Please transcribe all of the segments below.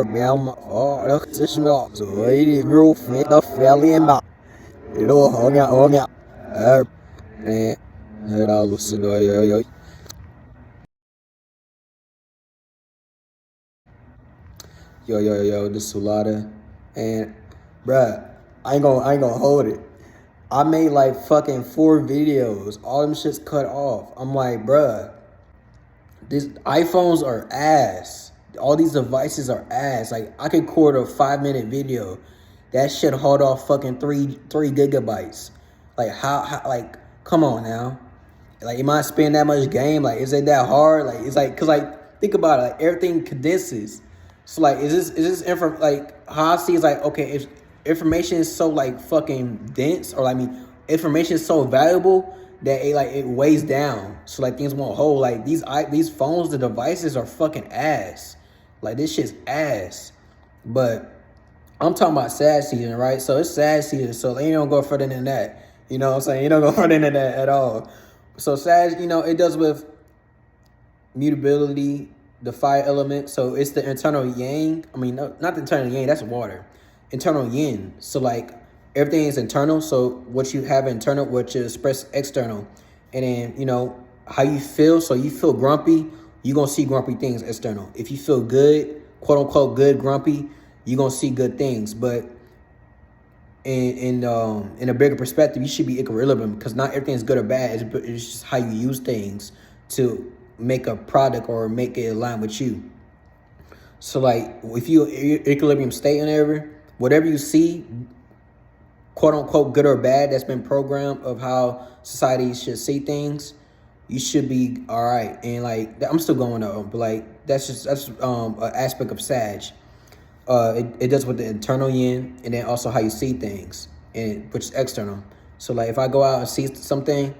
Meow, look, this milk, so lady roof, make the fairly and back. You know, hung out. Eh, I'll listen to yo, this is Sulada. And, bruh, I ain't gonna hold it. I made like fucking 4 videos. All them shits cut off. I'm like, bruh, these iPhones are ass. All these devices are ass. Like I could record a 5-minute video. That shit hold off fucking three gigabytes. Like how like come on now. Like am I spending that much game? Like is it that hard? Like it's like cause like think about it, like everything condenses. So like is this like how I see is like okay if information is so like fucking dense or like, I mean information is so valuable that it weighs down. So like things won't hold. Like these phones, the devices are fucking ass. Like this shit's ass. But I'm talking about sad season, right? So it's sad season, so you don't go further than that. You know what I'm saying? You don't go further than that at all. So sad, it does with mutability, the fire element. So it's the internal yang. I mean, no, not the internal yang, that's water. Internal yin. So like everything is internal. So what you have internal, what you express external. And then, how you feel. So you feel grumpy, you're going to see grumpy things external. If you feel good, quote unquote, good, grumpy, you're going to see good things. But in a bigger perspective, you should be equilibrium because not everything is good or bad. It's just how you use things to make a product or make it align with you. So like if you equilibrium state and whatever you see, quote unquote, good or bad, that's been programmed of how society should see things, you should be all right. And like I'm still going on, but like that's an aspect of Sag. It does with the internal yin and then also how you see things, and which is external. So like if I go out and see something,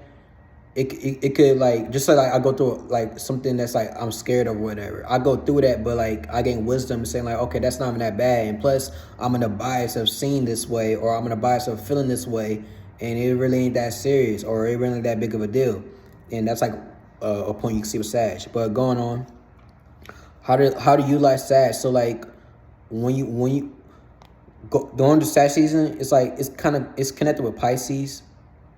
it could like just like I go through like something that's like I'm scared of whatever. I go through that, but like I gain wisdom saying like, okay, that's not even that bad. And plus I'm in a bias of seeing this way, or I'm in a bias of feeling this way, and it really ain't that serious, or it really ain't that big of a deal. And that's like a point you can see with Sag. But going on, how do you like Sag? So like when you go during the Sag season, it's like it's connected with Pisces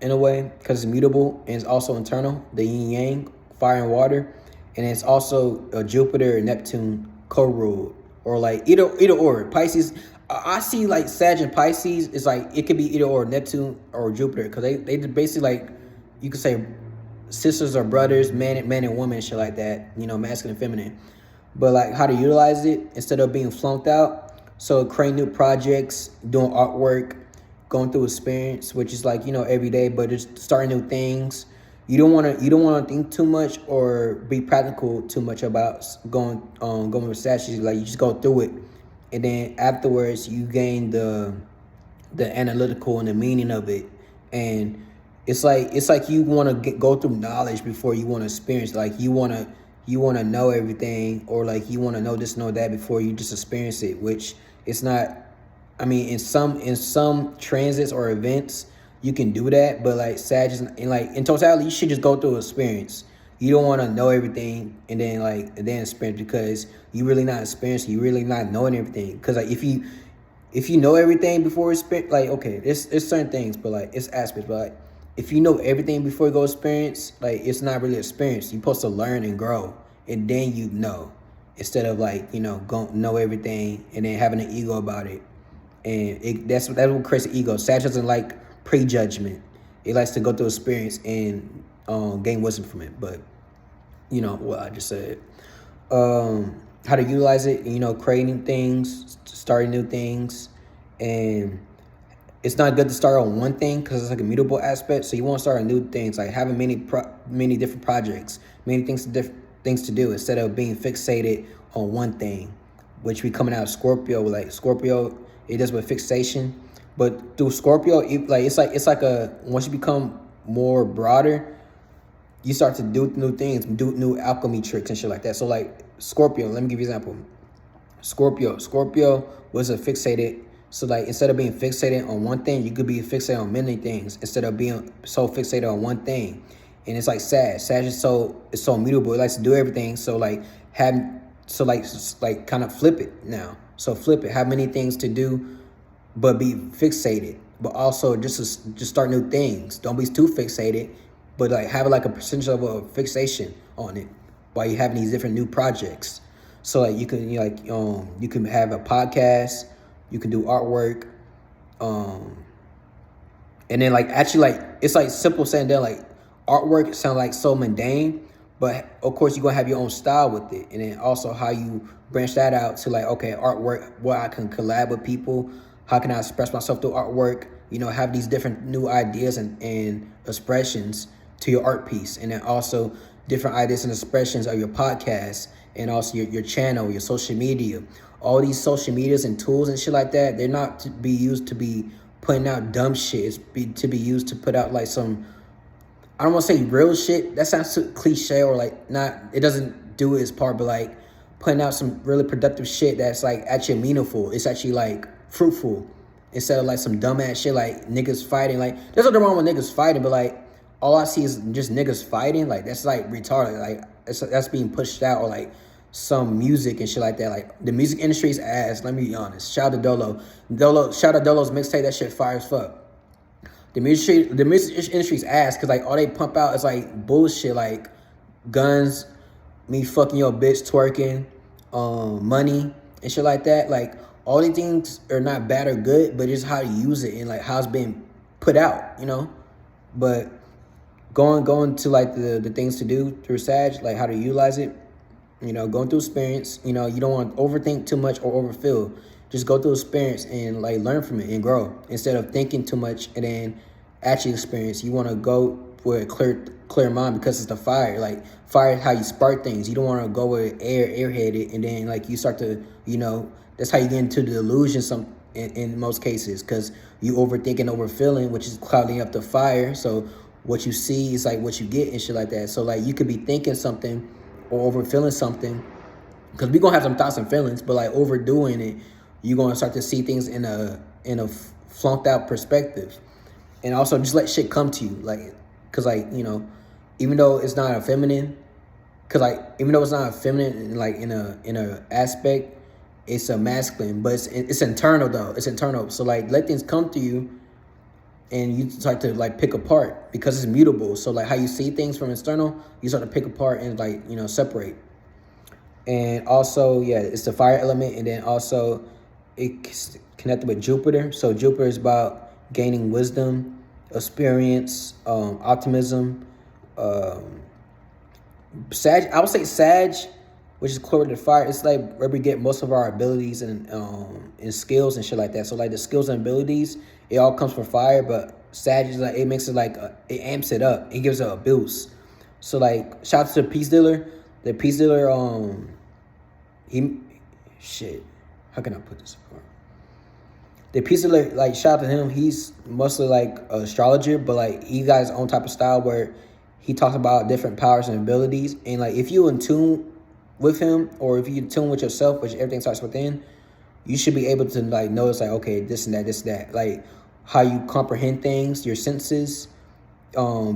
in a way because it's mutable and it's also internal, the yin yang, fire and water, and it's also a Jupiter and Neptune co-ruled, or like either or. Pisces, I see like Sag and Pisces is like it could be either or Neptune or Jupiter because they basically like you could say sisters or brothers, man and woman, shit like that, masculine and feminine. But like how to utilize it instead of being flunked out. So creating new projects, doing artwork, going through experience, which is like every day, but just starting new things. You don't want to think too much or be practical too much about going with statues. Like you just go through it, and then afterwards you gain the analytical and the meaning of it. And it's like you want to go through knowledge before you want to experience. Like you want to know everything, or like you want to know this, know that before you just experience it, which it's not. I mean, in some transits or events, you can do that, but like Sag in totality, you should just go through experience. You don't want to know everything and then experience, because you really not experiencing, you really not knowing everything. Because like if you know everything before experience, like okay, it's certain things, but like it's aspects, but like if you know everything before you go experience, like it's not really experience. You're supposed to learn and grow, and then instead of like go know everything and then having an ego about it. And that's what creates an ego. Sag doesn't like prejudgment. It likes to go through experience and gain wisdom from it. But what I just said. How to utilize it, creating things, starting new things. And it's not good to start on one thing because it's like a mutable aspect. So you want to start on new things, like having many different projects, many things to do instead of being fixated on one thing, which we coming out of Scorpio. Like Scorpio, it does with fixation, but through Scorpio, it's like once you become more broader, you start to do new things, do new alchemy tricks and shit like that. So like Scorpio, let me give you an example. Scorpio was a fixated. So like instead of being fixated on one thing, you could be fixated on many things instead of being so fixated on one thing. And it's like Sag is so mutable. It likes to do everything. So like So like kind of flip it now. So flip it. Have many things to do, but be fixated. But also just start new things. Don't be too fixated, but like have like a percentage of a fixation on it while you having these different new projects. So like you can have a podcast, you can do artwork, um, and then like actually like it's like simple saying that like artwork sound like so mundane, but of course you're gonna have your own style with it, and then also how you branch that out to like okay artwork where I can collab with people, how can I express myself through artwork, have these different new ideas and expressions to your art piece, and then also different ideas and expressions of your podcast and also your channel, your social media. All these social medias and tools and shit like that, they're not to be used to be putting out dumb shit. To be used to put out like some, I don't want to say real shit. That sounds too cliche or like not, it doesn't do its part, but like putting out some really productive shit that's like actually meaningful. It's actually like fruitful instead of like some dumbass shit like niggas fighting. Like there's nothing wrong with niggas fighting, but like all I see is just niggas fighting. Like that's like retarded. Like that's being pushed out, or like some music and shit like that. Like the music industry's ass. Let me be honest. Shout out to shout out Dolo's mixtape. That shit fire as fuck. The music industry's ass because like all they pump out is like bullshit, like guns, me fucking your bitch, twerking, money and shit like that. Like all these things are not bad or good, but it's how to use it and like how it's being put out, But going to like the things to do through Sag, like how to utilize it, going through experience. You don't want to overthink too much or overfill. Just go through experience and like learn from it and grow instead of thinking too much and then actually experience. You want to go with a clear mind because it's the fire. Like fire is how you spark things. You don't want to go with airheaded and then like you start to that's how you get into the delusion in most cases because you overthinking, overfilling, which is clouding up the fire. So what you see is like what you get and shit like that. So like you could be thinking something or overfilling something because we're gonna have some thoughts and feelings, but like overdoing it, you're gonna start to see things in a flunked out perspective. And also just let shit come to you, like because like even though it's not a feminine, like in a aspect, it's a masculine, but it's internal though. It's internal. So like let things come to you and you start to like pick apart because it's mutable. So like how you see things from external, you start to pick apart and like, separate. And also, yeah, it's the fire element. And then also it's connected with Jupiter. So Jupiter is about gaining wisdom, experience, optimism. Sag, I would say Sag, which is closer to fire, it's like where we get most of our abilities and skills and shit like that. So like the skills and abilities, it all comes from fire, but Sag is like, it makes it like, it amps it up. It gives it a boost. So like, shout out to the Peace Dealer. The Peace Dealer, how can I put this apart? The Peace Dealer, like shout out to him. He's mostly like an astrologer, but like he got his own type of style where he talks about different powers and abilities. And like, if you in tune with him, or if you tune with yourself, which everything starts within, you should be able to like notice like, okay, this and that, like how you comprehend things, your senses,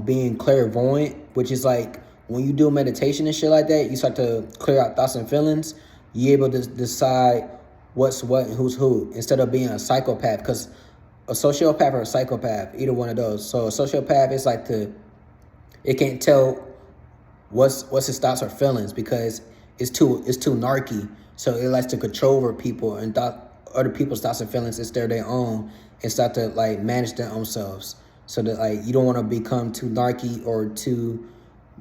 being clairvoyant, which is like when you do meditation and shit like that, you start to clear out thoughts and feelings. You're able to decide what's what and who's who instead of being a psychopath, because a sociopath or a psychopath, either one of those. So a sociopath is like it can't tell what's his thoughts or feelings because it's too narky. So it likes to control over people and other people's thoughts and feelings instead of their own, and start to like manage their own selves. So that like you don't want to become too narky or too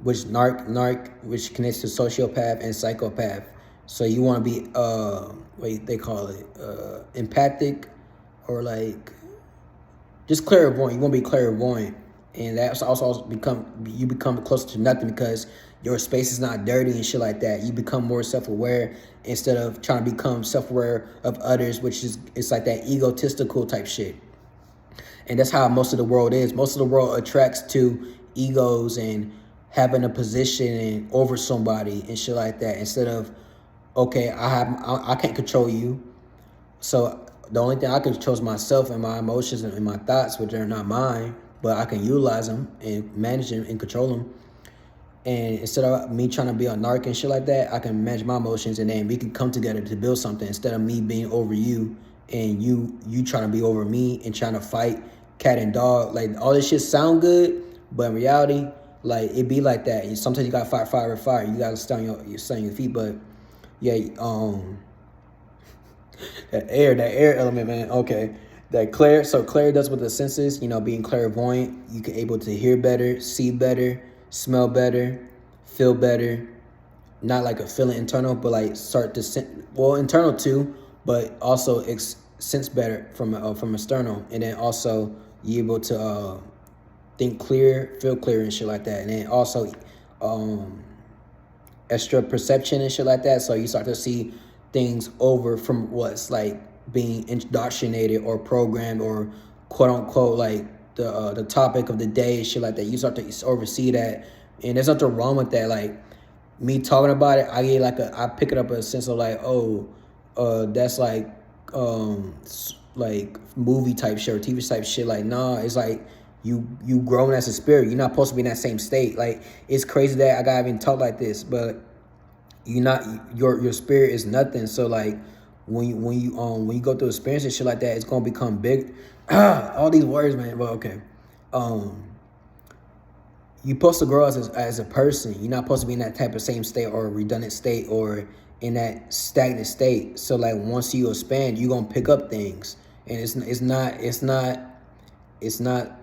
which connects to sociopath and psychopath. So you want to be what they call it, empathic, or like just clairvoyant. You want to be clairvoyant, and that's also become closer to nothing because your space is not dirty and shit like that. You become more self-aware instead of trying to become self-aware of others, which is it's like that egotistical type shit. And that's how most of the world is. Most of the world attracts to egos and having a position and over somebody and shit like that, instead of, okay, I can't control you, so the only thing I can control is myself and my emotions and my thoughts, which are not mine, but I can utilize them and manage them and control them. And instead of me trying to be a narc and shit like that, I can manage my emotions, and then we can come together to build something instead of me being over you and you trying to be over me and trying to fight cat and dog. Like, all this shit sound good, but in reality, like, it be like that. And sometimes you gotta fight fire with fire. You gotta stay on your feet. But yeah, that air element, man. Okay. So Claire does with the senses, being clairvoyant. You can able to hear better, see better, smell better, feel better. Not like a feeling internal, but like start to internal too, but also sense better from external. And then also you able to think clear, feel clear and shit like that. And then also extra perception and shit like that. So you start to see things over from what's like being indoctrinated or programmed or quote unquote like the topic of the day and shit like that. You start to oversee that, and there's nothing wrong with that. Like, me talking about it, I pick it up a sense of like, oh, that's like movie type shit or TV type shit. Like, nah, it's like you grown as a spirit. You're not supposed to be in that same state. Like, it's crazy that I gotta even talk like this, but you're not, your spirit is nothing. So like, when you go through experiences shit like that, it's gonna become big. All these words, man. But okay, you're supposed to grow as a person. You're not supposed to be in that type of same state or redundant state or in that stagnant state. So like, once you expand, you're gonna pick up things, and it's not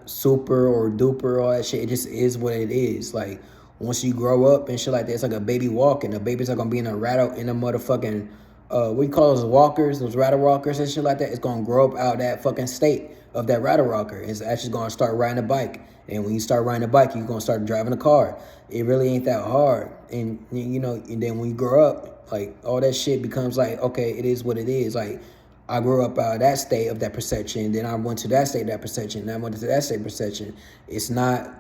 super or duper or all that shit. It just is what it is. Like, once you grow up and shit like that, it's like a baby walking. The babies are gonna be in a motherfucking what you call those walkers, those rattle rockers and shit like that. It's gonna grow up out of that fucking state of that rattle rocker. It's actually gonna start riding a bike. And when you start riding a bike, you're gonna start driving a car. It really ain't that hard. And and then when you grow up, like, all that shit becomes like, okay, it is what it is. Like, I grew up out of that state of that perception, then I went to that state of that perception, then I went to that state of perception. It's not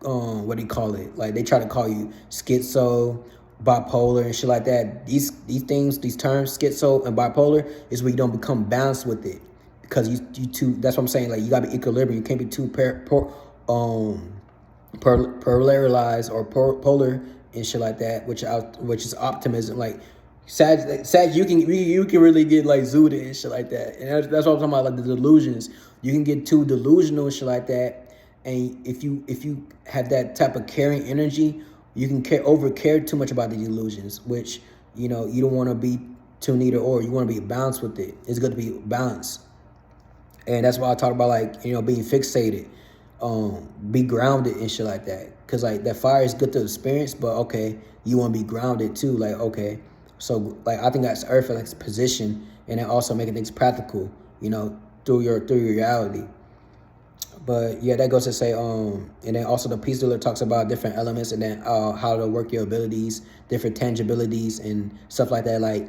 what do you call it? Like, they try to call you schizo, bipolar and shit like that. These things, these terms, schizo and bipolar, is where you don't become balanced with it. Because you two, that's what I'm saying, like, you gotta be equilibrium. You can't be too polarized or polar and shit like that, which is optimism. Like, Sag, you can really get like zooted and shit like that. And that's what I'm talking about, like the delusions. You can get too delusional and shit like that. And if you have that type of caring energy, you can over care too much about the delusions, which you don't want to be too neither or. You want to be balanced with it. It's good to be balanced. And that's why I talk about, like, being fixated, be grounded and shit like that. Cause like, that fire is good to experience, but okay, you want to be grounded too. Like, okay, so like, I think that's earth, like, position, and then also making things practical, through your reality. But yeah, that goes to say, and then also the peace dealer talks about different elements, and then how to work your abilities, different tangibilities and stuff like that. Like,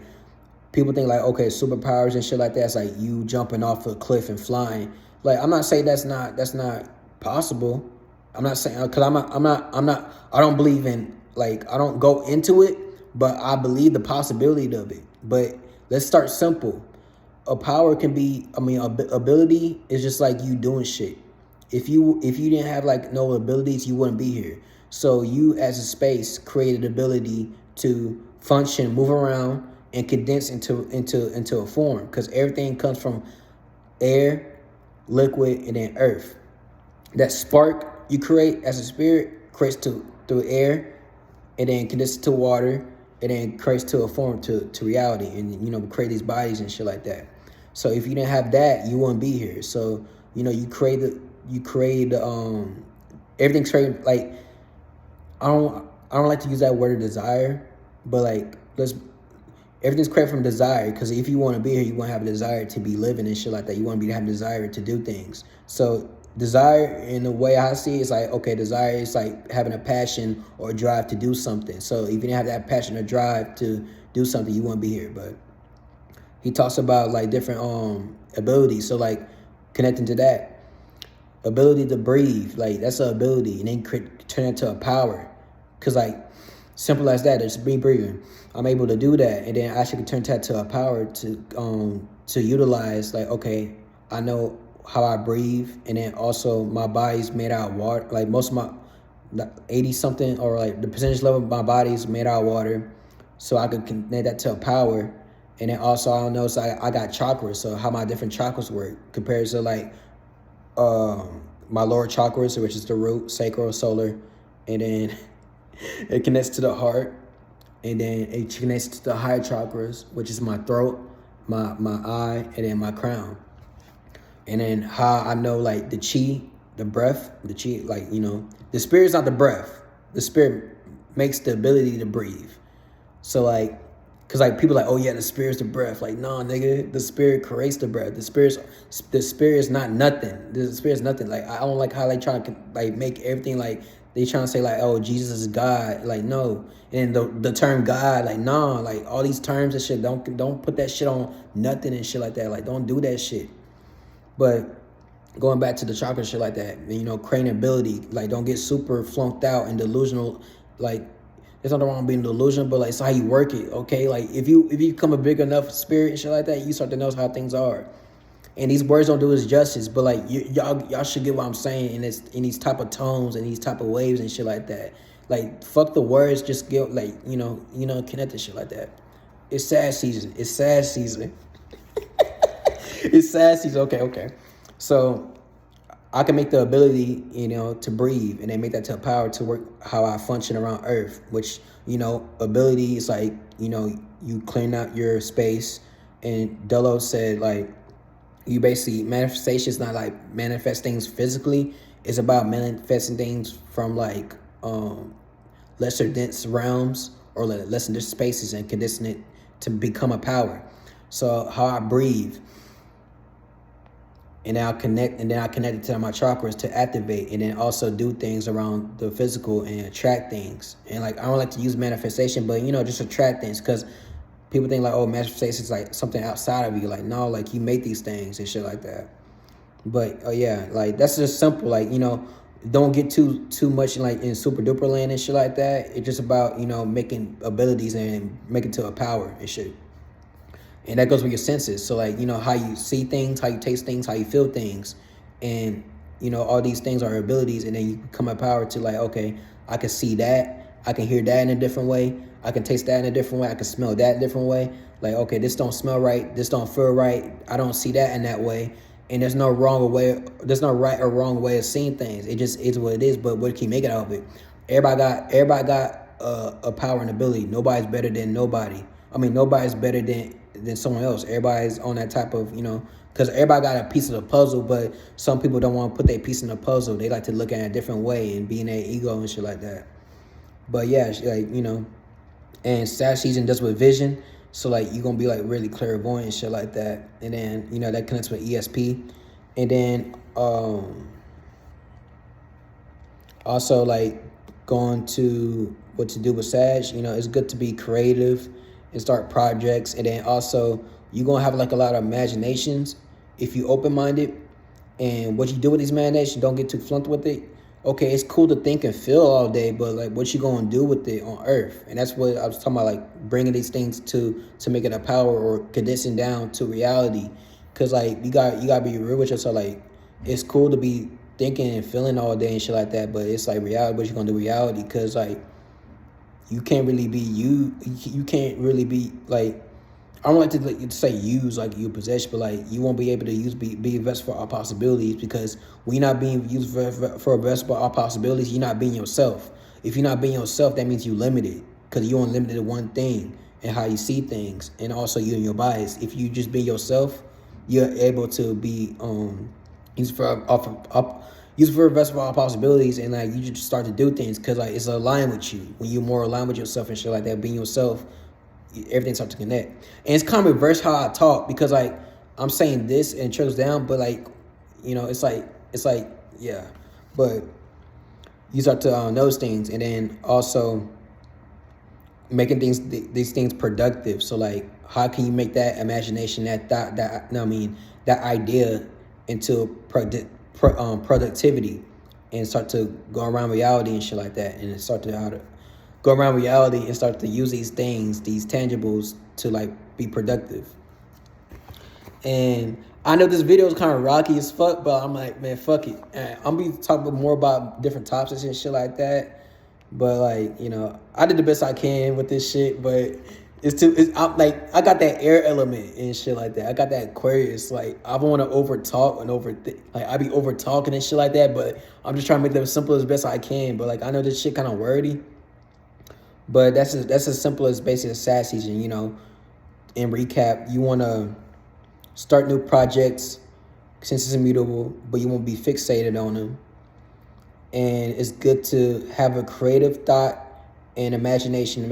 people think like, okay, superpowers and shit like that, it's like you jumping off a cliff and flying. Like, I'm not saying that's not possible. I'm not saying, because I don't believe in, like, I don't go into it, but I believe the possibility of it. But let's start simple. A power can be, ability is just like you doing shit. If you didn't have like no abilities, you wouldn't be here. So you as a space created ability to function, move around, and condense into a form, because everything comes from air, liquid, and then earth. That spark you create as a spirit creates through air, and then condenses to water, and then creates to a form to reality, and create these bodies and shit like that. So if you didn't have that, you wouldn't be here. So you create everything's created. Like, I don't like to use that word desire, but like, everything's created from desire, because if you want to be here, you want to have a desire to be living and shit like that. You want to have a desire to do things. So desire, in the way I see it, is like, okay, desire is like having a passion or a drive to do something. So if you didn't have that passion or drive to do something, you wouldn't be here. But he talks about like different abilities. So like, connecting to that ability to breathe, like, that's an ability, and then turn it into a power. Because like, simple as that, it's me breathing. I'm able to do that, and then I should turn that to a power to utilize. Like, okay, I know how I breathe, and then also my body's made out of water. Like, most of 80 something, or like the percentage level of my body is made out of water, so I could connect that to a power. And then also I don't know, so I got chakras, so how my different chakras work compared to like my lower chakras, which is the root, sacral, solar, and then it connects to the heart, and then it connects to the higher chakras, which is my throat, my eye, and then my crown. And then how I know like the chi, the breath, the chi, like, you know, the spirit's not the breath. The spirit makes the ability to breathe. So like, cause like people like, oh yeah, the spirit's the breath. Like, no, nigga, the spirit creates the breath. The spirit is not nothing. The spirit's nothing. Like, I don't like how they try to like make everything like they trying to say like, oh, Jesus is God. Like, no. And the term God, like, nah, like all these terms and shit, don't put that shit on nothing and shit like that. Like, don't do that shit. But going back to the chakra shit like that, you know, creating ability, like don't get super flunked out and delusional. Like, there's nothing wrong with being delusional, but like it's how you work it, okay? Like if you become a big enough spirit and shit like that, you start to know how things are. And these words don't do us justice, but like y'all should get what I'm saying in these type of tones and these type of waves and shit like that. Like fuck the words, just get like, you know, connect and shit like that. It's sad season. It's sad season. It's sad season. Okay. So I can make the ability, you know, to breathe, and then make that to a power to work how I function around Earth, which, you know, ability is like, you know, you clearing out your space. And Delos said, like, you basically, manifestation is not like manifest things physically. It's about manifesting things from like lesser dense realms or lesser dense spaces and condition it to become a power. So how I breathe, and then I connect it to my chakras to activate, and then also do things around the physical and attract things. And like I don't like to use manifestation, but you know, just attract things, because people think like, oh, manifestation is like something outside of you. Like, no, like you make these things and shit like that. But yeah, like that's just simple. Like, you know, don't get too much like in super duper land and shit like that. It's just about, you know, making abilities and making to a power and shit. And that goes with your senses. So like, you know, how you see things, how you taste things, how you feel things. And, you know, all these things are abilities. And then you become a power to like, okay, I can see that. I can hear that in a different way. I can taste that in a different way. I can smell that a different way. Like, okay, this don't smell right. This don't feel right. I don't see that in that way. And there's no right or wrong way of seeing things. It just is what it is. But what can you make it out of it? Everybody got a power and ability. Nobody's better than nobody. I mean, nobody's better than someone else. Everybody's on that type of, you know, because everybody got a piece of the puzzle, but some people don't want to put their piece in the puzzle. They like to look at it a different way and be in their ego and shit like that. But yeah, like, you know, and Sag season does with vision. So like you're gonna be like really clairvoyant and shit like that. And then, you know, that connects with ESP. And then also like going to what to do with Sag, you know, it's good to be creative and start projects. And then also you're gonna have like a lot of imaginations if you open-minded. And what you do with these imaginations, don't get too flunked with it. Okay, it's cool to think and feel all day, but like what you gonna do with it on Earth? And that's what I was talking about, like bringing these things to make it a power or condensing down to reality. Cause like you gotta be real with yourself. Like it's cool to be thinking and feeling all day and shit like that, but it's like reality. What you gonna do reality? Cause like you can't really be you. You can't really be like, I don't like to say use like you possess, but like you won't be able to be a vessel for our possibilities, because when you're not being used for a vessel for our possibilities, you're not being yourself. If you're not being yourself, that means you limited, because you're limited to one thing and how you see things, and also you and your bias. If you just be yourself, you're able to be used for a vessel for all possibilities, and like you just start to do things because like it's aligned with you. When you're more aligned with yourself and shit like that, being yourself, everything starts to connect. And it's kind of reverse how I talk, because like I'm saying this and it trickles down, but like, you know, it's like yeah, but you start to notice things, and then also making these things productive. So like, how can you make that imagination, that idea into productivity, and start to go around reality and shit like that, and start to go around reality and start to use these things, these tangibles, to like be productive. And I know this video is kind of rocky as fuck, but I'm like, man, fuck it. And I'm gonna be talking more about different topics and shit like that. But like, I did the best I can with this shit, but I'm like, I got that air element and shit like that. I got that Aquarius. Like, I don't want to over talk and like, I be over talking and shit like that. But I'm just trying to make them as simple as best I can. But like, I know this shit kind of wordy, but that's as simple as basically a sad season. In recap, you want to start new projects since it's immutable, but you won't be fixated on them. And it's good to have a creative thought and imagination to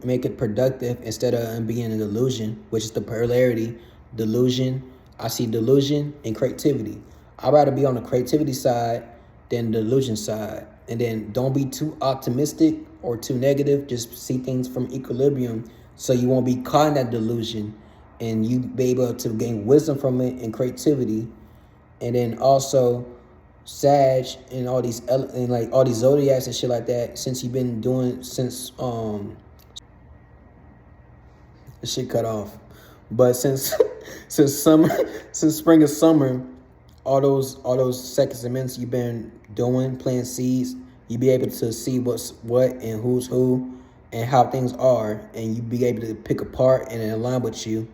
make it productive instead of being an delusion, which is the polarity. Delusion. I see delusion and creativity. I'd rather be on the creativity side than the delusion side. And then don't be too optimistic or too negative. Just see things from equilibrium so you won't be caught in that delusion, and you be able to gain wisdom from it and creativity. And then also Sag and all these zodiacs and shit like that, since you've been doing since the shit cut off. But since since spring and summer, all those seconds and minutes you've been doing, planting seeds, you be able to see what's what and who's who and how things are, and you be able to pick apart and align with you,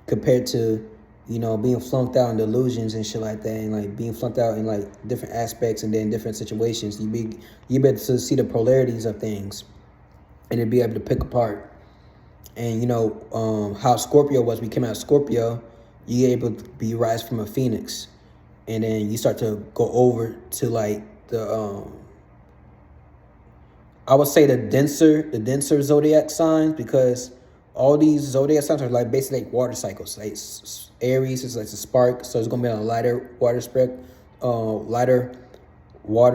compared to being flunked out in delusions and shit like that, and like being flunked out in like different aspects and then different situations. You be able to see the polarities of things and then be able to pick apart. And how Scorpio was, we came out of Scorpio, you able to be rise from a phoenix, and then you start to go over to like the I would say the denser zodiac signs, because all these zodiac signs are like basically like water cycles. Like Aries is like a spark, so it's gonna be on a lighter water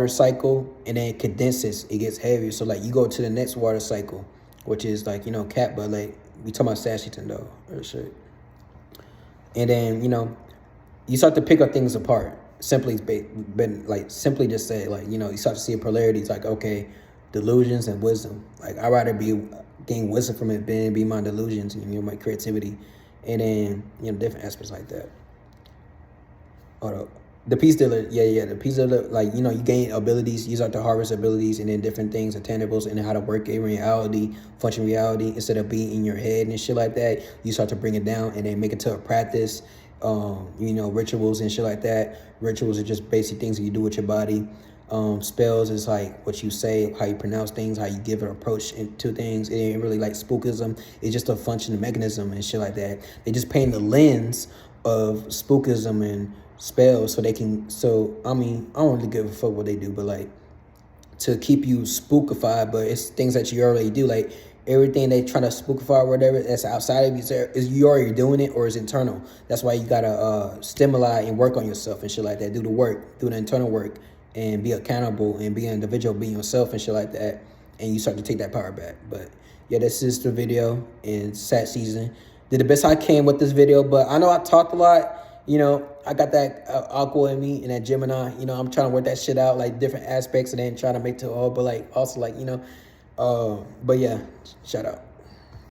cycle, and then it condenses, it gets heavier. So like you go to the next water cycle, which is like Cap, but like we talking about Sagittarius though or shit. And then you start to pick up things apart. Simply just say like you start to see a polarity. It's like, okay, delusions and wisdom. Like I'd rather gain wisdom from it than be my delusions and my creativity, and then different aspects like that. The peace dealer, the peace dealer, like you gain abilities, you start to harvest abilities, and then different things, intangibles, and how to work in reality, function reality, instead of being in your head and shit like that. You start to bring it down and then make it to a practice. Rituals and shit like that. Rituals are just basic things that you do with your body. Spells is like what you say, how you pronounce things, how you give an approach to things. It ain't really like spookism. It's just a functional mechanism and shit like that. They just paint the lens of spookism and spells so they can. So I don't really give a fuck what they do, but like to keep you spookified. But it's things that you already do, like everything they try to spookify or whatever that's outside of you is you already doing it or is internal. That's why you gotta stimulate and work on yourself and shit like that. Do the work, do the internal work, and be accountable and be an individual, be yourself and shit like that, and you start to take that power back. But yeah, this is the video in Sat season. Did the best I can with this video, but I know I talked a lot. I got that Aqua in me and that Gemini. I'm trying to work that shit out, like different aspects, and then trying to make it all, but like also like but yeah, shout out.